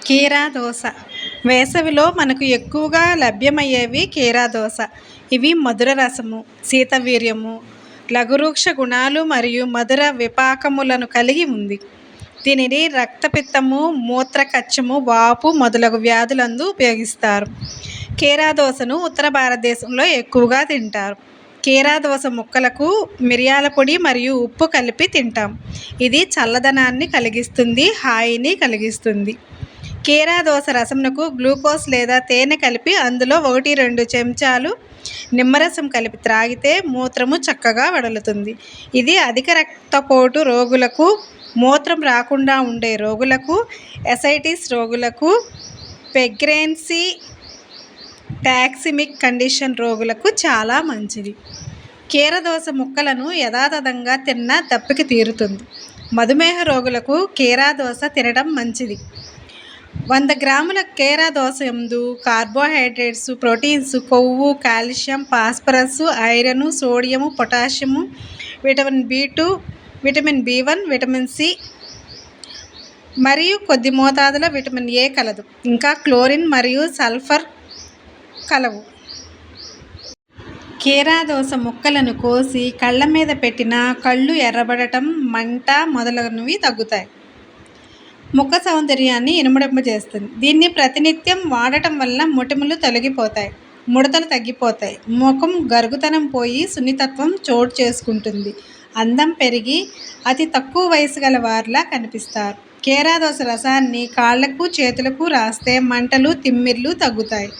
కీరా దోస వేసవిలో మనకు ఎక్కువగా లభ్యమయ్యేవి కీరా దోస. ఇవి మధుర రసము, శీతవీర్యము, లఘురూక్ష గుణాలు మరియు మధుర విపాకములను కలిగి ఉంది. దీనిని రక్తపిత్తము, మూత్రకచ్చము, వాపు మొదలగు వ్యాధులందు ఉపయోగిస్తారు. కీరా దోసను ఉత్తర భారతదేశంలో ఎక్కువగా తింటారు. కీరా దోస ముక్కలకు మిరియాల పొడి మరియు ఉప్పు కలిపి తింటాం. ఇది చల్లదనాన్ని కలిగిస్తుంది, హాయిని కలిగిస్తుంది. కీరా దోస రసమునకు గ్లూకోజ్ లేదా తేనె కలిపి అందులో 1-2 చెంచాలు నిమ్మరసం కలిపి త్రాగితే మూత్రము చక్కగా వడులుతుంది. ఇది అధిక రక్తపోటు రోగులకు, మూత్రం రాకుండా ఉండే రోగులకు, ఎసైటిస్ రోగులకు, ప్రెగ్నెన్సీ టాక్సిమిక్ కండిషన్ రోగులకు చాలా మంచిది. కీరా దోస ముక్కలను యథాతథంగా తిన్నా దప్పిక తీరుతుంది. మధుమేహ రోగులకు కీరా దోస తినడం మంచిది. 100 గ్రాముల కీరా దోస యందు కార్బోహైడ్రేట్స్, ప్రోటీన్స్, కొవ్వు, calcium, phosphorus, iron, sodium, potassium, vitamin B2, vitamin B1, vitamin C మరియు కొద్ది మోతాదులో విటమిన్ A కలదు. ఇంకా క్లోరిన్ మరియు సల్ఫర్ కలవు. కీరా దోస ముక్కలను కోసి కళ్ళ మీద పెట్టినా కళ్ళు ఎర్రబడటం, మంట మొదలగునవి తగ్గుతాయి. ముఖ సౌందర్యాన్ని ఇనుమడింపజేస్తుంది. దీన్ని ప్రతినిత్యం వాడటం వల్ల మొటిమలు తొలగిపోతాయి, ముడతలు తగ్గిపోతాయి, ముఖం గరుగుతనం పోయి సున్నితత్వం చోటు చేసుకుంటుంది, అందం పెరిగి అతి తక్కువ వయసు గల వారిలా కనిపిస్తారు. కీరా దోస రసాన్ని కాళ్ళకు, చేతులకు రాస్తే మంటలు, తిమ్మిర్లు తగ్గుతాయి.